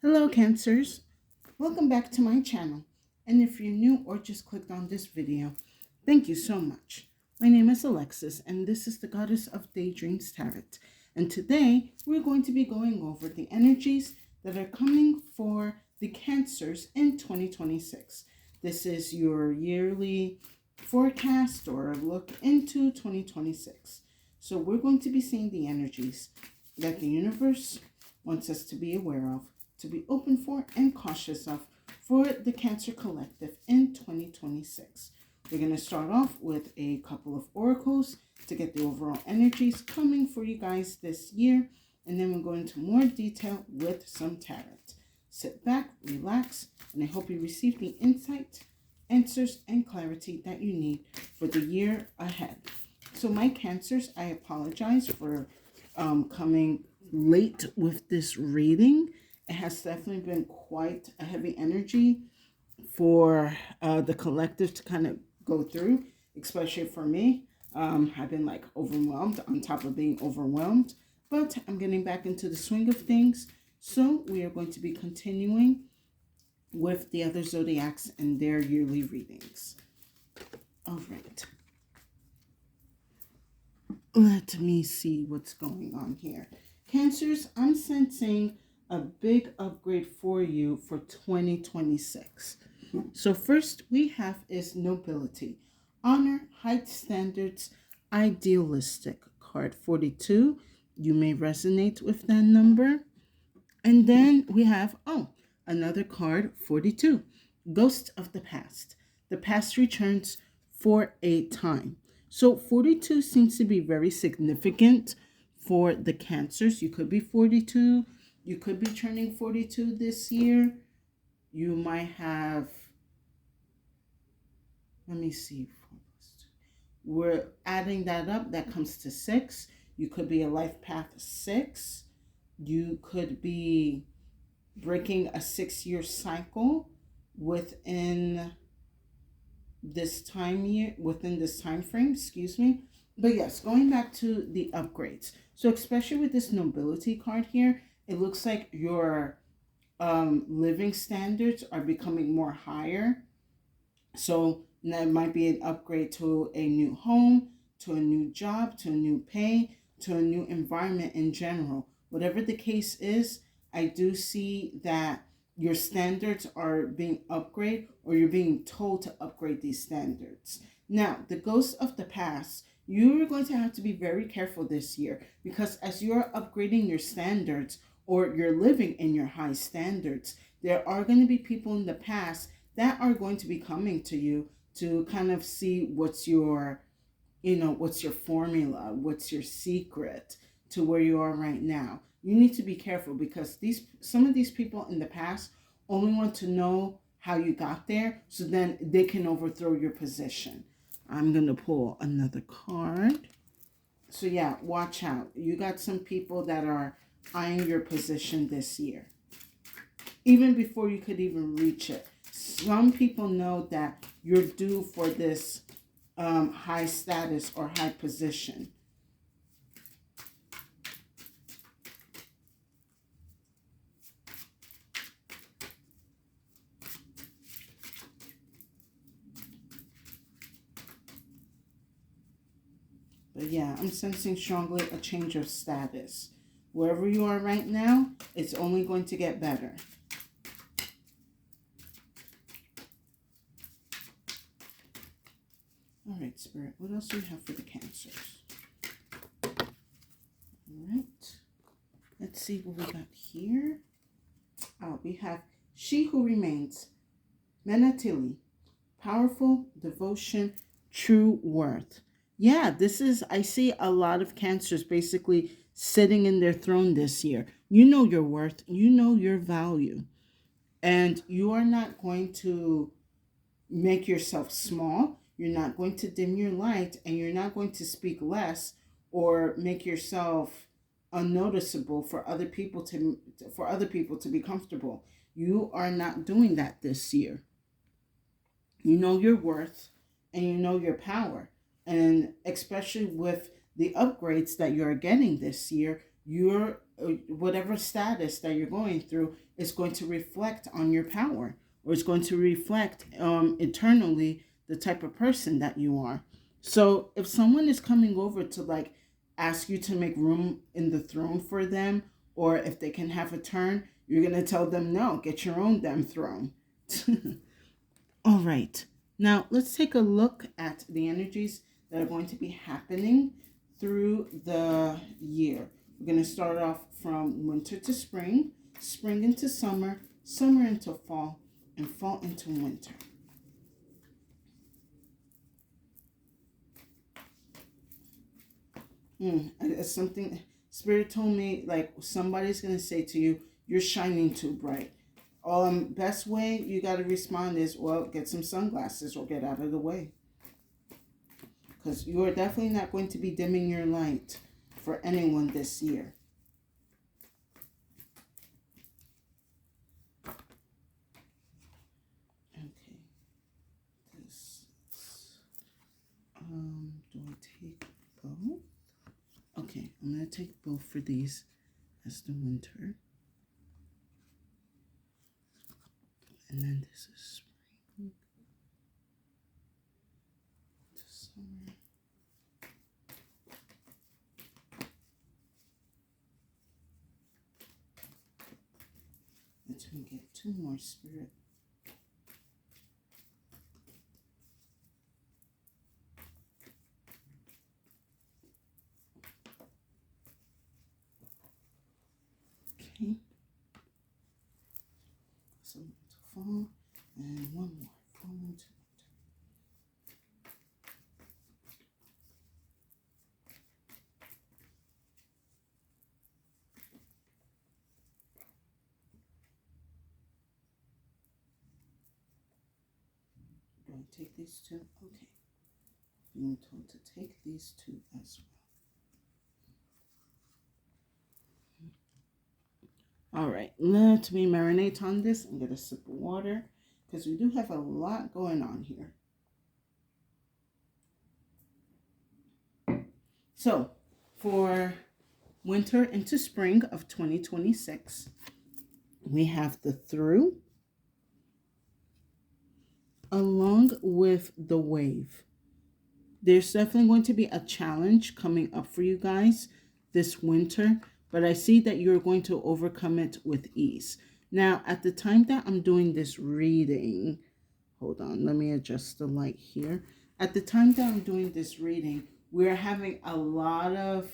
Hello, Cancers. Welcome back to my channel. And if you're new or just clicked on this video, thank you so much. My name is Alexis, and this is the Goddess of Daydreams Tarot. And today, we're going to be going over the energies that are coming for the Cancers in 2026. This is your yearly forecast or a look into 2026. So we're going to be seeing the energies that the universe wants us to be aware of, to be open for, and cautious of for the Cancer Collective in 2026. We're going to start off with a couple of oracles to get the overall energies coming for you guys this year, and then we'll go into more detail with some tarot. Sit back, relax, and I hope you receive the insight, answers, and clarity that you need for the year ahead. So my Cancers, I apologize for coming late with this reading. It has definitely been quite a heavy energy for the collective to kind of go through, especially for me. I've been like overwhelmed on top of being overwhelmed, but I'm getting back into the swing of things. So we are going to be continuing with the other zodiacs and their yearly readings. All right. Let me see what's going on here. Cancers, I'm sensing a big upgrade for you for 2026. So first we have is nobility, honor, high standards, idealistic. Card 42. You may resonate with that number. And then we have, another card 42. Ghost of the past. The past returns for a time. So 42 seems to be very significant for the Cancers. You could be 42. You could be turning 42 this year. You might have, let me see. We're adding that up. That comes to 6. You could be a life path 6. You could be breaking a 6-year cycle within this time frame, excuse me. But yes, going back to the upgrades. So especially with this nobility card here, it looks like your living standards are becoming more higher. So that might be an upgrade to a new home, to a new job, to a new pay, to a new environment in general. Whatever the case is, I do see that your standards are being upgraded, or you're being told to upgrade these standards. Now, the ghosts of the past, you're going to have to be very careful this year, because as you're upgrading your standards or you're living in your high standards, there are going to be people in the past that are going to be coming to you to kind of see what's your formula, what's your secret to where you are right now. You need to be careful, because some of these people in the past only want to know how you got there, so then they can overthrow your position. I'm going to pull another card. So yeah, watch out. You got some people that are eyeing your position this year, even before you could even reach it. Some people know that you're due for this high status or high position. But yeah, I'm sensing strongly a change of status. Wherever you are right now, it's only going to get better. All right, Spirit, what else do we have for the Cancers? All right, let's see what we got here. We have She Who Remains, Menatili, powerful, devotion, true worth. Yeah, I see a lot of Cancers basically sitting in their throne this year. You know your worth, you know your value, and you are not going to make yourself small. You're not going to dim your light, and you're not going to speak less or make yourself unnoticeable for other people to be comfortable. You are not doing that this year. You know your worth, and you know your power. And especially with the upgrades that you're getting this year, your whatever status that you're going through is going to reflect on your power, or it's going to reflect internally the type of person that you are. So if someone is coming over to like ask you to make room in the throne for them, or if they can have a turn, you're going to tell them no, get your own damn throne. All right. Now let's take a look at the energies that are going to be happening through the year. We're going to start off from winter to spring, spring into summer, summer into fall, and fall into winter. It's something Spirit told me, like somebody's going to say to you, you're shining too bright. Best way you got to respond is, well, get some sunglasses or get out of the way. Because you are definitely not going to be dimming your light for anyone this year. Okay. This do I take both? Okay, I'm going to take both for these as the winter. And then this is spring to summer. Let's get two more, Spirit. Okay. Summer to fall, and one more, fall into winter. Do I take these two? Okay. Being told to take these two as well. All right, let me marinate on this and get a sip of water because we do have a lot going on here. So, for winter into spring of 2026, we have the through along with the wave. There's definitely going to be a challenge coming up for you guys this winter, but I see that you're going to overcome it with ease. Now, at the time that I'm doing this reading, hold on, let me adjust the light here. At the time that I'm doing this reading, we're having a lot of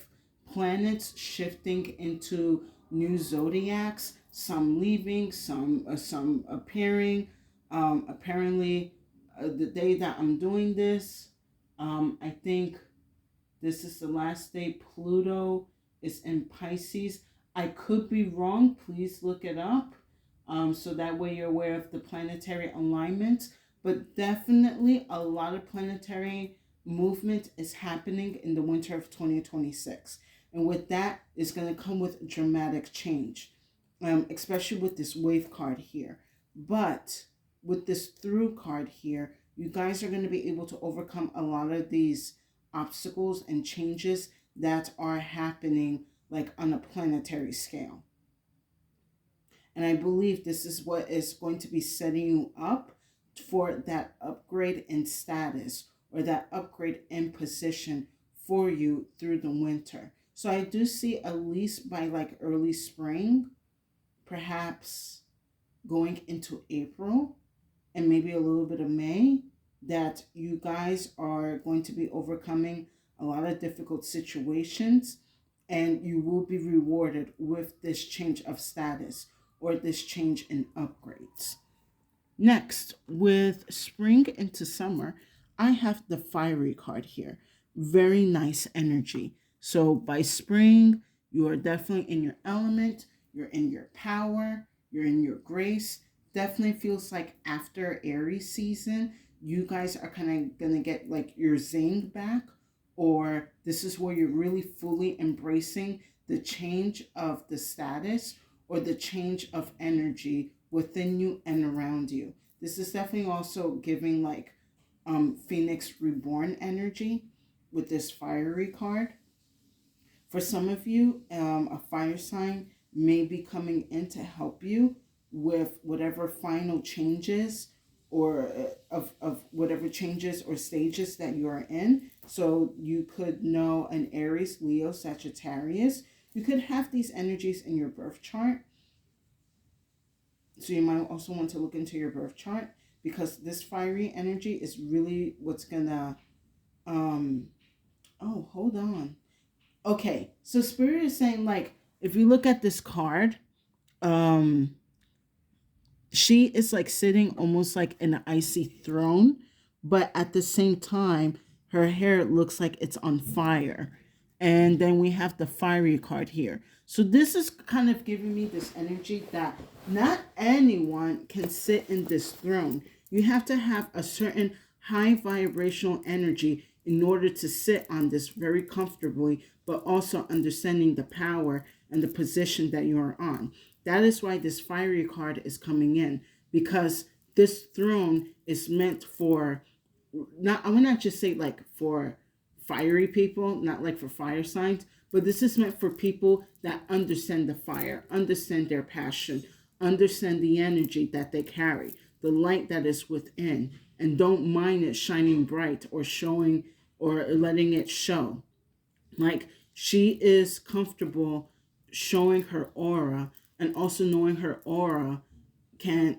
planets shifting into new zodiacs, some leaving, some appearing. Apparently, the day that I'm doing this, I think this is the last day Pluto is in Pisces. I could be wrong. Please look it up. So that way you're aware of the planetary alignments. But definitely a lot of planetary movement is happening in the winter of 2026. And with that, it's going to come with dramatic change, especially with this wave card here. But with this through card here, you guys are going to be able to overcome a lot of these obstacles and changes that are happening like on a planetary scale. And I believe this is what is going to be setting you up for that upgrade in status or that upgrade in position for you through the winter. So I do see at least by like early spring, perhaps going into April and maybe a little bit of May, that you guys are going to be overcoming a lot of difficult situations and you will be rewarded with this change of status or this change in upgrades. Next, with spring into summer, I have the fiery card here. Very nice energy. So by spring, you are definitely in your element, you're in your power, you're in your grace. Definitely feels like after Aries season, you guys are kind of going to get like your zing back, or this is where you're really fully embracing the change of the status or the change of energy within you and around you. This is definitely also giving like Phoenix Reborn energy with this fiery card. For some of you, a fire sign may be coming in to help you with whatever final changes or of whatever changes or stages that you are in. So you could know an Aries, Leo, Sagittarius. You could have these energies in your birth chart. So you might also want to look into your birth chart, because this fiery energy is really what's gonna oh, hold on. Okay, so Spirit is saying, like, if you look at this card, um she is like sitting almost like in an icy throne, but at the same time her hair looks like it's on fire. And then we have the fiery card here. So this is kind of giving me this energy that not anyone can sit in this throne. You have to have a certain high vibrational energy in order to sit on this very comfortably, but also understanding the power and the position that you are on. That is why this fiery card is coming in, because this throne is meant for, not, I would not just say like for fiery people, not like for fire signs, but this is meant for people that understand the fire, understand their passion, understand the energy that they carry, the light that is within, and don't mind it shining bright or showing or letting it show. Like, she is comfortable showing her aura, and also knowing her aura can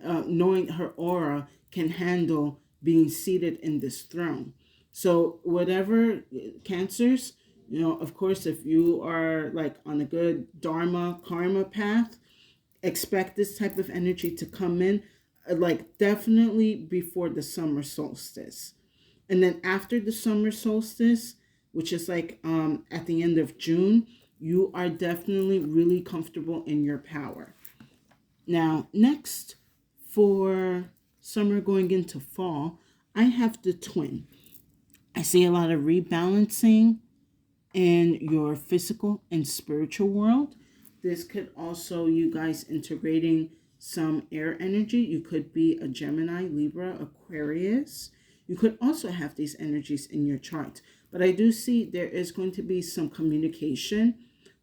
handle being seated in this throne. So whatever Cancers, of course, if you are like on a good dharma karma path, expect this type of energy to come in, like definitely before the summer solstice. And then after the summer solstice, which is like at the end of June, you are definitely really comfortable in your power. Now, next, for summer going into fall, I have the twin. I see a lot of rebalancing in your physical and spiritual world. This could also, you guys integrating some air energy. You could be a Gemini, Libra, Aquarius. You could also have these energies in your chart. But I do see there is going to be some communication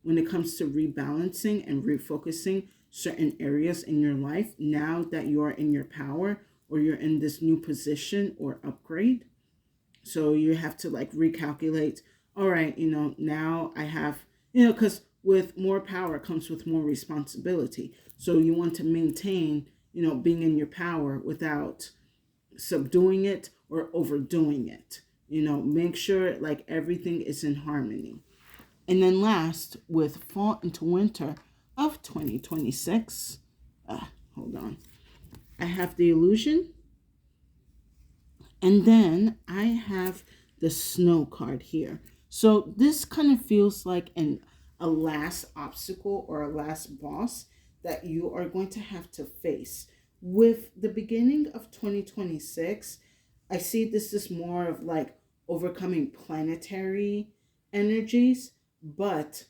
when it comes to rebalancing and refocusing certain areas in your life now that you are in your power, or you're in this new position or upgrade. So you have to like recalculate, all right, now I have, because with more power comes with more responsibility. So you want to maintain, being in your power without subduing it or overdoing it. Make sure like everything is in harmony. And then last, with fall into winter of 2026, hold on. I have the illusion. And then I have the snow card here. So this kind of feels like a last obstacle or a last boss that you are going to have to face. With the beginning of 2026, I see this is more of like overcoming planetary energies, but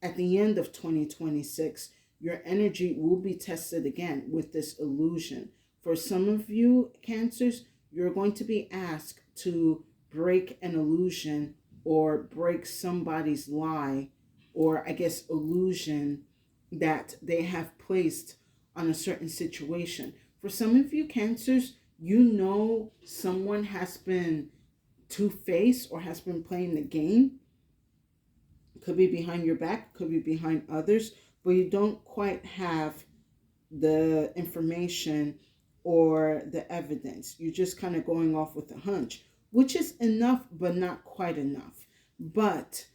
at the end of 2026, your energy will be tested again with this illusion. For some of you, Cancers, you're going to be asked to break an illusion or break somebody's lie, or I guess illusion that they have placed on a certain situation. For some of you, Cancers, someone has been two-faced or has been playing the game. Could be behind your back, could be behind others, but you don't quite have the information or the evidence. You're just kind of going off with a hunch, which is enough, but not quite enough. But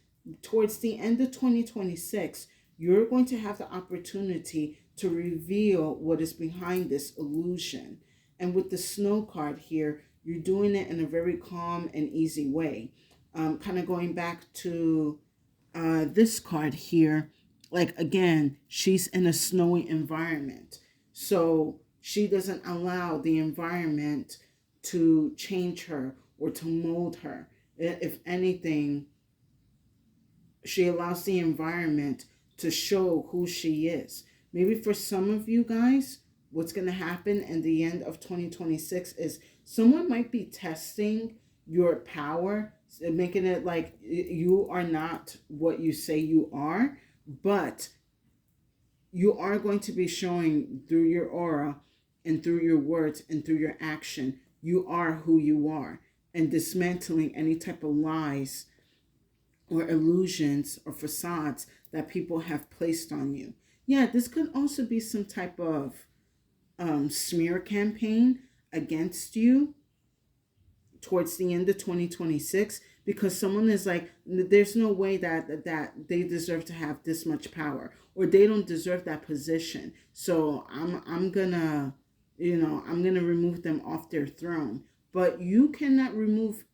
towards the end of 2026, you're going to have the opportunity to reveal what is behind this illusion. And with the snow card here, you're doing it in a very calm and easy way. Kind of going back to this card here, like again, she's in a snowy environment. So she doesn't allow the environment to change her or to mold her. If anything, she allows the environment to show who she is. Maybe for some of you guys, what's going to happen in the end of 2026 is someone might be testing your power, making it like you are not what you say you are, but you are going to be showing through your aura and through your words and through your action, you are who you are, and dismantling any type of lies or illusions or facades that people have placed on you. Yeah, this could also be some type of smear campaign against you towards the end of 2026, because someone is like, there's no way that they deserve to have this much power, or they don't deserve that position, so I'm gonna, I'm gonna remove them off their throne. But you cannot remove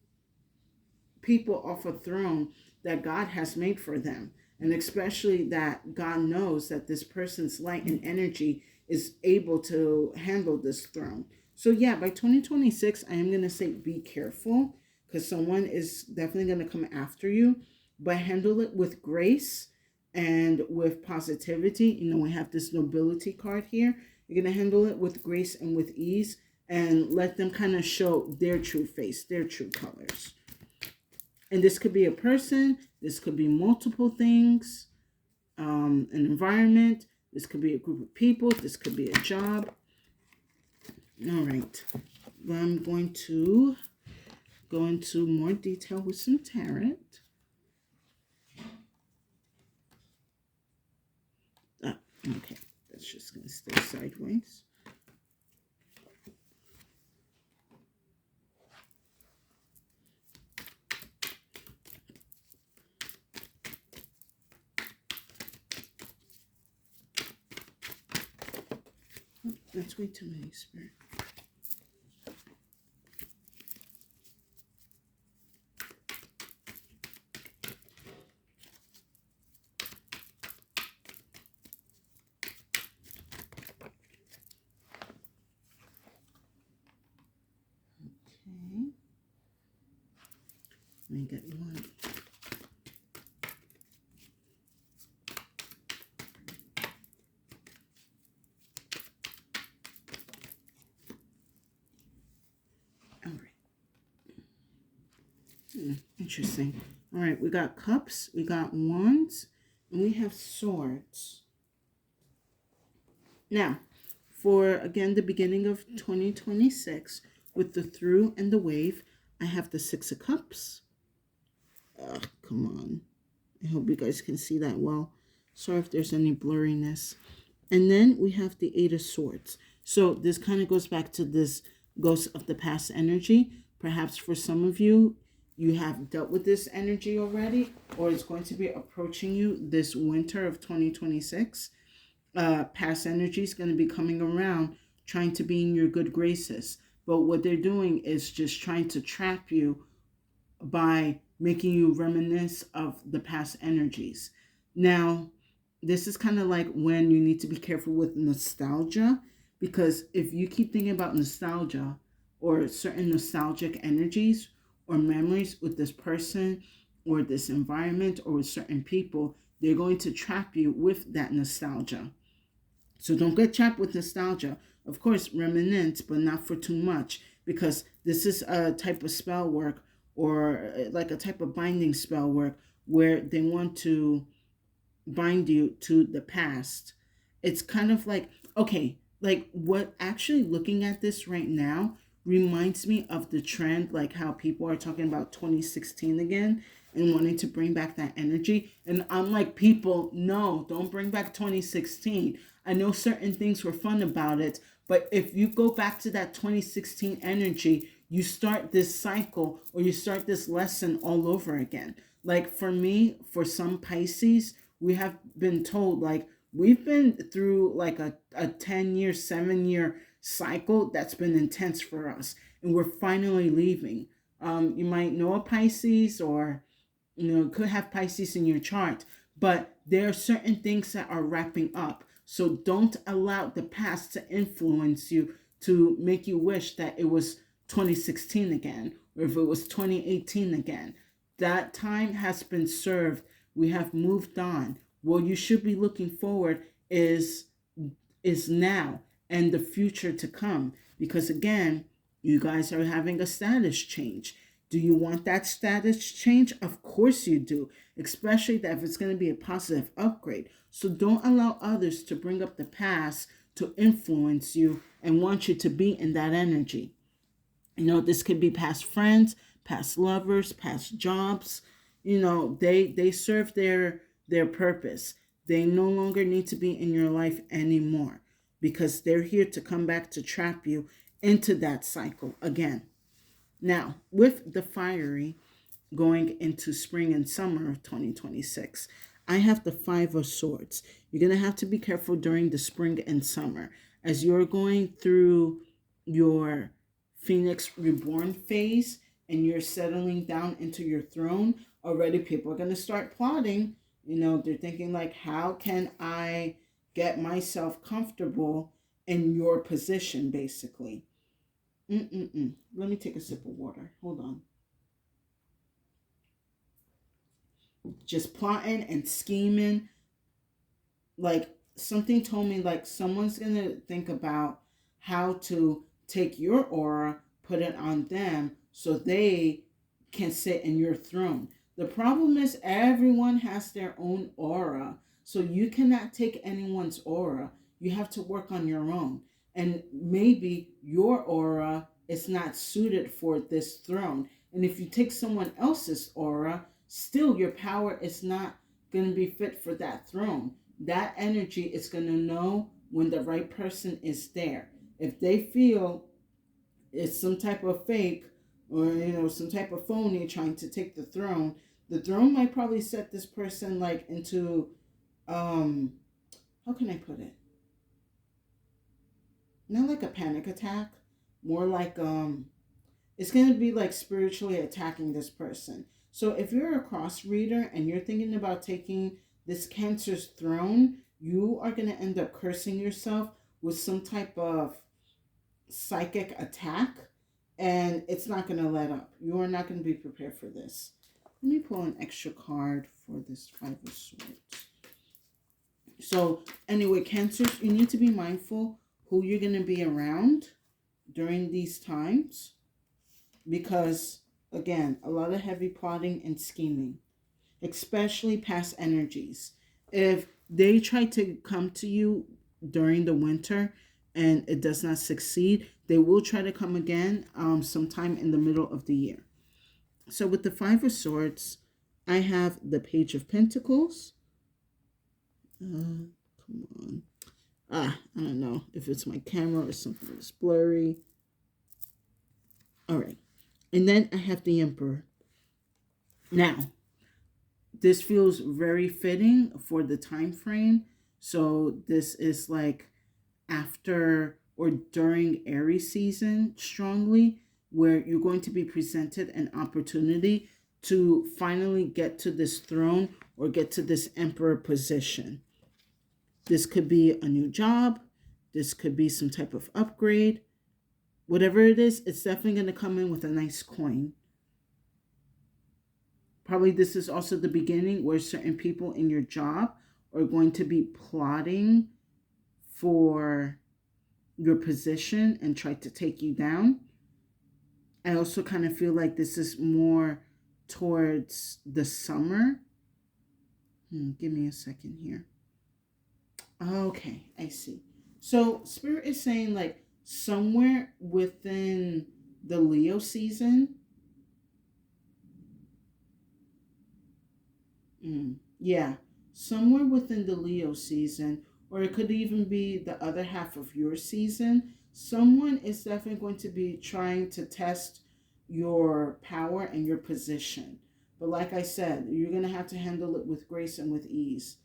people off a throne that God has made for them, and especially that God knows that this person's light and energy is able to handle this throne. So yeah, by 2026, I am going to say be careful, because someone is definitely going to come after you, but handle it with grace and with positivity. We have this nobility card here. You're going to handle it with grace and with ease, and let them kind of show their true face, their true colors. And this could be a person, this could be multiple things, an environment, this could be a group of people, this could be a job. All right, I'm going to go into more detail with some tarot. Okay, that's just going to stay sideways. That's way too many, Spirit. Okay. Let me get one. All right. Interesting. All right, we got cups, we got wands, and we have swords. Now, for again the beginning of 2026, with the through and the wave, I have the Six of Cups. Come on. I hope you guys can see that well. Sorry if there's any blurriness. And then we have the Eight of Swords. So this kind of goes back to this ghost of the past energy. Perhaps for some of you, you have dealt with this energy already, or it's going to be approaching you this winter of 2026. Past energy is going to be coming around, trying to be in your good graces. But what they're doing is just trying to trap you by making you reminisce of the past energies. Now, this is kind of like when you need to be careful with nostalgia, because if you keep thinking about nostalgia or certain nostalgic energies or memories with this person or this environment or with certain people, they're going to trap you with that nostalgia. So don't get trapped with nostalgia. Of course, reminisce, but not for too much, because this is a type of spell work, or like a type of binding spell work, where they want to bind you to the past. It's kind of like, okay, like what actually looking at this right now reminds me of the trend, like how people are talking about 2016 again and wanting to bring back that energy. And I'm like, people, no, don't bring back 2016. I know certain things were fun about it, but if you go back to that 2016 energy, you start this cycle, or you start this lesson all over again. Like for me, for some Pisces, we have been told, like, we've been through like a 10-year, 7-year cycle that's been intense for us, and we're finally leaving. You might know a Pisces, or could have Pisces in your chart, but there are certain things that are wrapping up. So don't allow the past to influence you to make you wish that it was 2016 again, or if it was 2018 again. That time has been served. We have moved on. What you should be looking forward is now and the future to come, because again, you guys are having a status change. Do you want that status change? Of course you do, especially that if it's going to be a positive upgrade. So don't allow others to bring up the past to influence you and want you to be in that energy. This could be past friends, past lovers, past jobs. They serve their purpose. They no longer need to be in your life anymore because they're here to come back to trap you into that cycle again. Now, with the fiery going into spring and summer of 2026, I have the Five of Swords. You're going to have to be careful during the spring and summer as you're going through your Phoenix Reborn phase and you're settling down into your throne. Already people are going to start plotting. They're thinking like, how can I get myself comfortable in your position, basically. Let me take a sip of water. Hold on. Just plotting and scheming. Like something told me like someone's going to think about how to take your aura, put it on them so they can sit in your throne. The problem is everyone has their own aura. So you cannot take anyone's aura. You have to work on your own. And maybe your aura is not suited for this throne. And if you take someone else's aura, still your power is not going to be fit for that throne. That energy is going to know when the right person is there. If they feel it's some type of fake or some type of phony trying to take the throne might probably set this person like into how can I put it? Not like a panic attack, more like it's going to be like spiritually attacking this person. So if you're a cross reader and you're thinking about taking this Cancer's throne, you are going to end up cursing yourself with some type of psychic attack, and it's not going to let up. You are not going to be prepared for this. Let me pull an extra card for this Five of Swords. So anyway, Cancers, you need to be mindful who you're going to be around during these times because, again, a lot of heavy plotting and scheming, especially past energies. If they try to come to you during the winter and it does not succeed, they will try to come again sometime in the middle of the year. So with the Five of Swords, I have the Page of Pentacles. Come on. I don't know if it's my camera or something that's blurry. All right. And then I have the Emperor. Now, this feels very fitting for the time frame. So this is like after or during Aries season strongly, where you're going to be presented an opportunity to finally get to this throne or get to this Emperor position. This could be a new job. This could be some type of upgrade. Whatever it is, it's definitely going to come in with a nice coin. Probably this is also the beginning where certain people in your job are going to be plotting for your position and try to take you down. I also kind of feel like this is more towards the summer. Give me a second here. Okay, I see. So Spirit is saying like somewhere within the Leo season. Yeah, somewhere within the Leo season, or it could even be the other half of your season. Someone is definitely going to be trying to test your power and your position. But like I said, you're going to have to handle it with grace and with ease.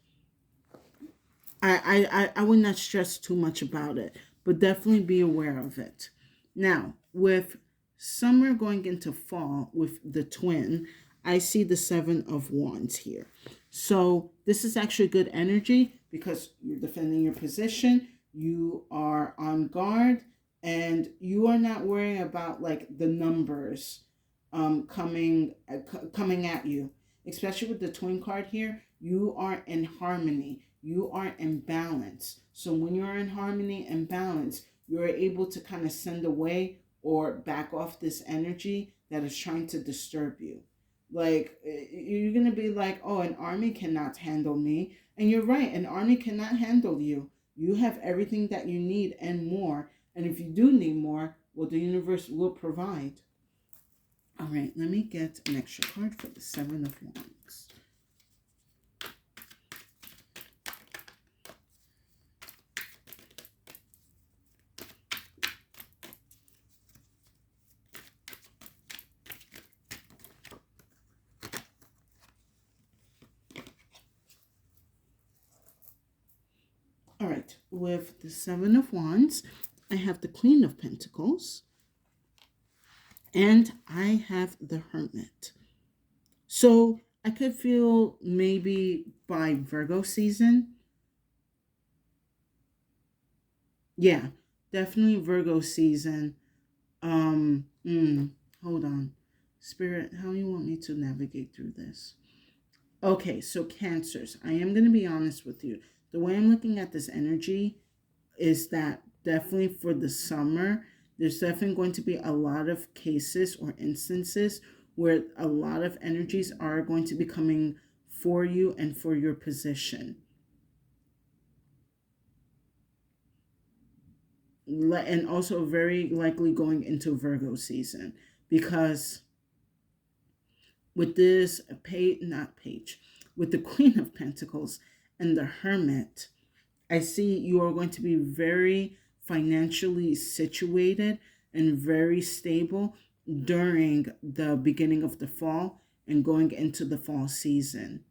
I would not stress too much about it, but definitely be aware of it. Now, with summer going into fall with the twin, I see the Seven of Wands here. So this is actually good energy because you're defending your position, you are on guard, and you are not worrying about like the numbers coming at you. Especially with the twin card here, you are in harmony. You are in balance. So when you're in harmony and balance, you're able to kind of send away or back off this energy that is trying to disturb you. Like, you're going to be like, oh, an army cannot handle me. And you're right, an army cannot handle you. You have everything that you need and more. And if you do need more, well, the universe will provide. All right, let me get an extra card for the Seven of Wands. All right, with the Seven of Wands, I have the Queen of Pentacles and I have the Hermit. So I could feel maybe by Virgo season. Yeah, definitely Virgo season. Hold on. Spirit, how do you want me to navigate through this? Okay, so Cancers. I am going to be honest with you. The way I'm looking at this energy is that definitely for the summer, there's definitely going to be a lot of cases or instances where a lot of energies are going to be coming for you and for your position. And also very likely going into Virgo season, because with this with the Queen of Pentacles and the Hermit, I see you are going to be very financially situated and very stable during the beginning of the fall and going into the fall season.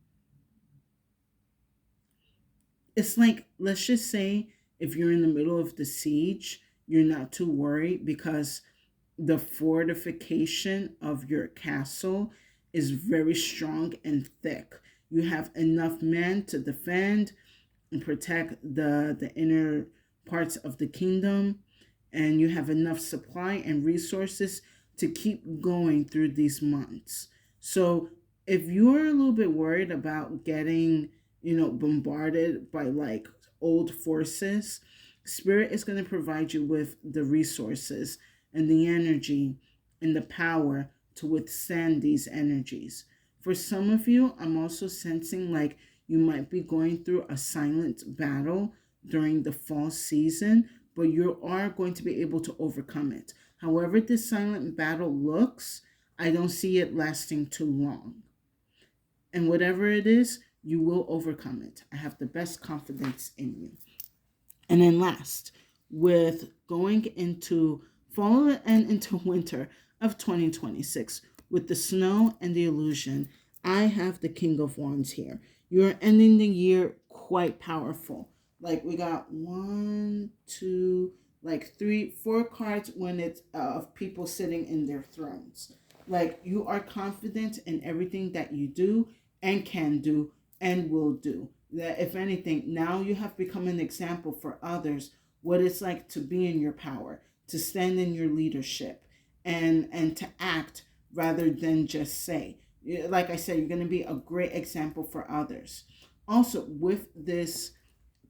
It's like, let's just say if you're in the middle of the siege, you're not too worried because the fortification of your castle is very strong and thick. You have enough men to defend and protect the inner parts of the kingdom, and you have enough supply and resources to keep going through these months. So if you're a little bit worried about getting, bombarded by like old forces, Spirit is going to provide you with the resources and the energy and the power to withstand these energies. For some of you, I'm also sensing like you might be going through a silent battle during the fall season, but you are going to be able to overcome it. However, this silent battle looks, I don't see it lasting too long. And whatever it is, you will overcome it. I have the best confidence in you. And then last, with going into fall and into winter of 2026, with the snow and the illusion, I have the King of Wands here. You're ending the year quite powerful. Like we got one, two, like three, four cards when it's of people sitting in their thrones. Like you are confident in everything that you do and can do and will do. That if anything, now you have become an example for others what it's like to be in your power, to stand in your leadership, and to act rather than just say. Like I said, you're going to be a great example for others. Also, with this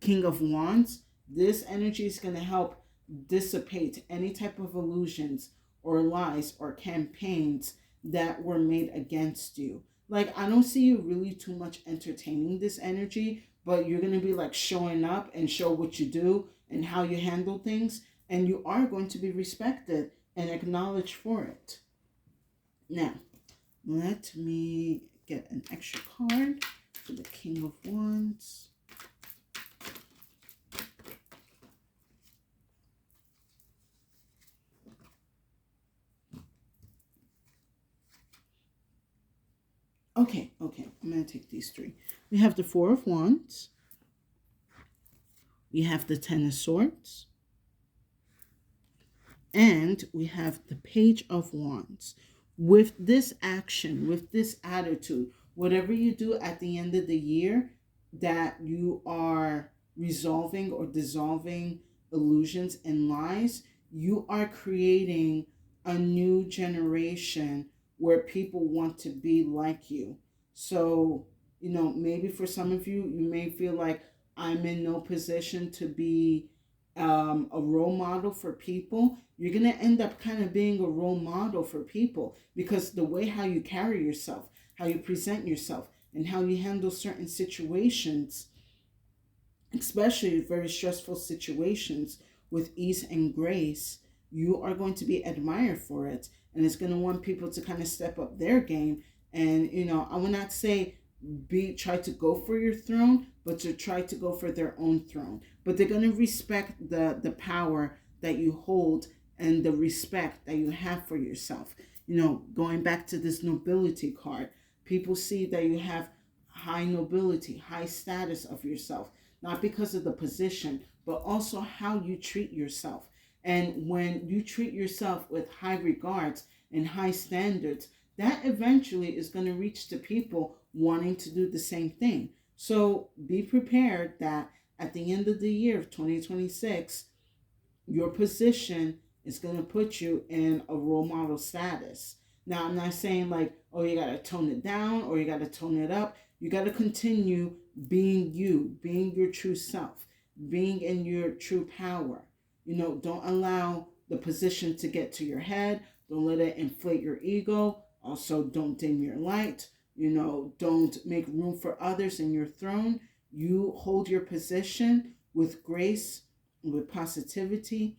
King of Wands, this energy is going to help dissipate any type of illusions or lies or campaigns that were made against you. Like, I don't see you really too much entertaining this energy, but you're going to be like showing up and show what you do and how you handle things, and you are going to be respected and acknowledged for it. Now, let me get an extra card for the King of Wands. Okay, I'm going to take these three. We have the Four of Wands. We have the Ten of Swords. And we have the Page of Wands. With this action, with this attitude, whatever you do at the end of the year, that you are resolving or dissolving illusions and lies, you are creating a new generation where people want to be like you. So, maybe for some of you, you may feel like I'm in no position to be a role model for people, you're going to end up kind of being a role model for people, because the way how you carry yourself, how you present yourself, and how you handle certain situations, especially very stressful situations, with ease and grace, you are going to be admired for it. And it's going to want people to kind of step up their game. And, I will not say try to go for your throne, but to try to go for their own throne. But they're going to respect the power that you hold and the respect that you have for yourself. Going back to this nobility card, people see that you have high nobility, high status of yourself, not because of the position, but also how you treat yourself. And when you treat yourself with high regards and high standards, that eventually is going to reach to people wanting to do the same thing. So be prepared that at the end of the year of 2026, your position is going to put you in a role model status. Now, I'm not saying like, oh, you got to tone it down or you got to tone it up. You got to continue being you, being your true self, being in your true power. Don't allow the position to get to your head. Don't let it inflate your ego. Also, don't dim your light. Don't make room for others in your throne. You hold your position with grace, with positivity,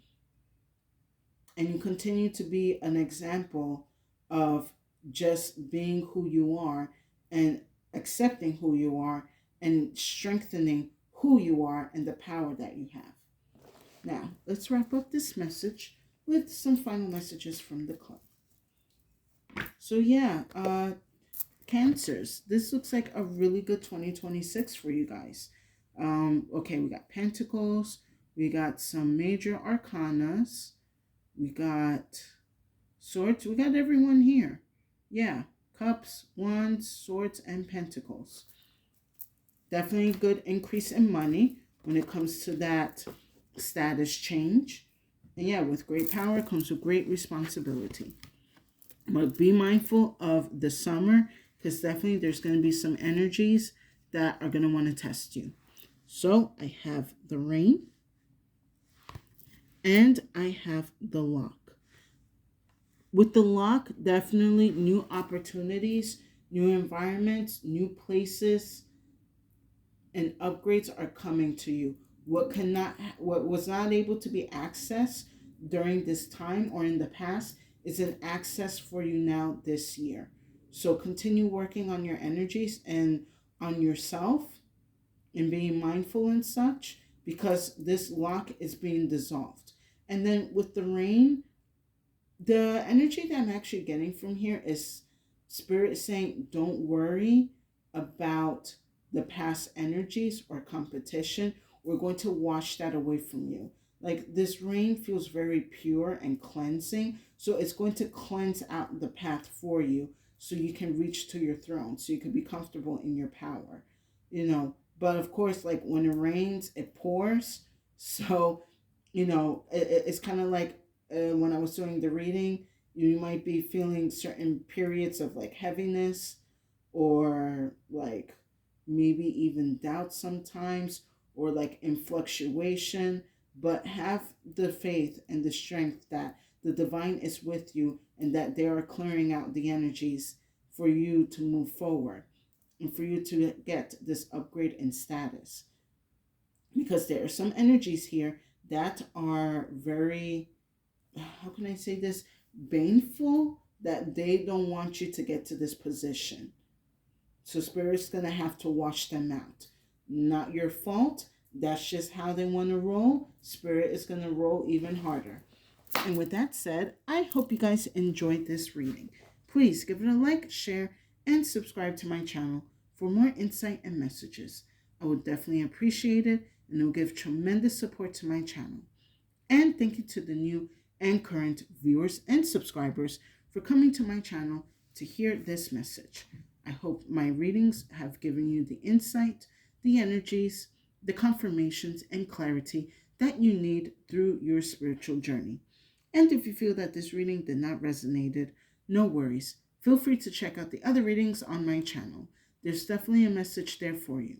and you continue to be an example of just being who you are and accepting who you are and strengthening who you are and the power that you have. Now, let's wrap up this message with some final messages from the club. So yeah, Cancers, this looks like a really good 2026 for you guys. Okay, we got Pentacles, we got some major arcanas, we got Swords, we got everyone here. Yeah, Cups, Wands, Swords, and Pentacles. Definitely a good increase in money when it comes to that status change. And yeah, with great power comes with great responsibility. But be mindful of the summer, because definitely there's going to be some energies that are going to want to test you. So I have the Rain and I have the Lock. With the Lock, definitely new opportunities, new environments, new places, and upgrades are coming to you. What was not able to be accessed during this time or in the past is an access for you now this year. So continue working on your energies and on yourself and being mindful and such, because this lock is being dissolved. And then with the Rain, the energy that I'm actually getting from here is Spirit saying, don't worry about the past energies or competition. We're going to wash that away from you. Like, this Rain feels very pure and cleansing. So it's going to cleanse out the path for you so you can reach to your throne, so you can be comfortable in your power. But of course, like when it rains, it pours. So, it's kind of like when I was doing the reading, you might be feeling certain periods of like heaviness, or like maybe even doubt sometimes, or like in fluctuation. But have the faith and the strength that the divine is with you and that they are clearing out the energies for you to move forward and for you to get this upgrade in status. Because there are some energies here that are very, how can I say this, baneful, that they don't want you to get to this position. So Spirit's going to have to wash them out. Not your fault. That's just how they want to roll. Spirit is going to roll even harder. And with that said, I hope you guys enjoyed this reading. Please give it a like, share, and subscribe to my channel for more insight and messages. I would definitely appreciate it, and it will give tremendous support to my channel. And thank you to the new and current viewers and subscribers for coming to my channel to hear this message. I hope my readings have given you the insight, the energies, the confirmations, and clarity that you need through your spiritual journey. And if you feel that this reading did not resonate, no worries. Feel free to check out the other readings on my channel. There's definitely a message there for you.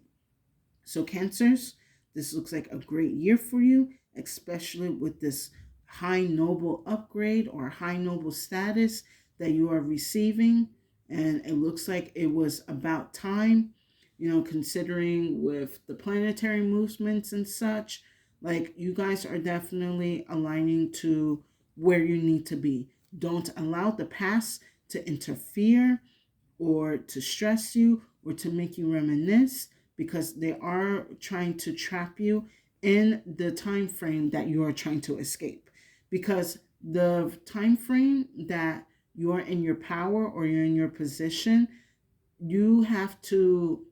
So Cancers, this looks like a great year for you, especially with this high noble upgrade or high noble status that you are receiving. And it looks like it was about time, considering with the planetary movements and such. Like, you guys are definitely aligning to where you need to be. Don't allow the past to interfere or to stress you or to make you reminisce, because they are trying to trap you in the time frame that you are trying to escape. Because the time frame that you're in your power or you're in your position, you have to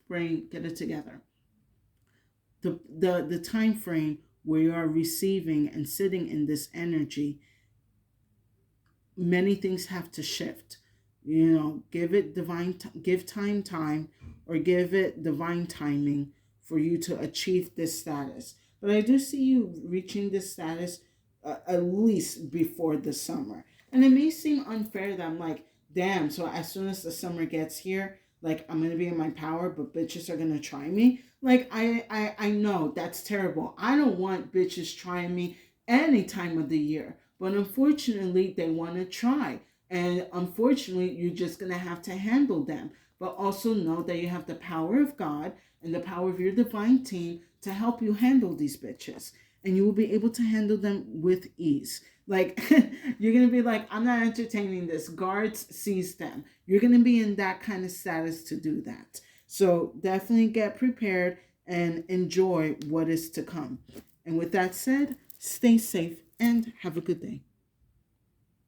brain, get it together. The time frame where you are receiving and sitting in this energy, many things have to shift. Give it give time, or give it divine timing for you to achieve this status. But I do see you reaching this status at least before the summer. And it may seem unfair that I'm like, damn, so as soon as the summer gets here, like, I'm gonna be in my power, but bitches are gonna try me. Like, I know that's terrible. I don't want bitches trying me any time of the year. But unfortunately, they want to try. And unfortunately, you're just going to have to handle them. But also know that you have the power of God and the power of your divine team to help you handle these bitches. And you will be able to handle them with ease. Like, you're going to be like, I'm not entertaining this. Guards, seize them. You're going to be in that kind of status to do that. So definitely get prepared and enjoy what is to come. And with that said, stay safe and have a good day.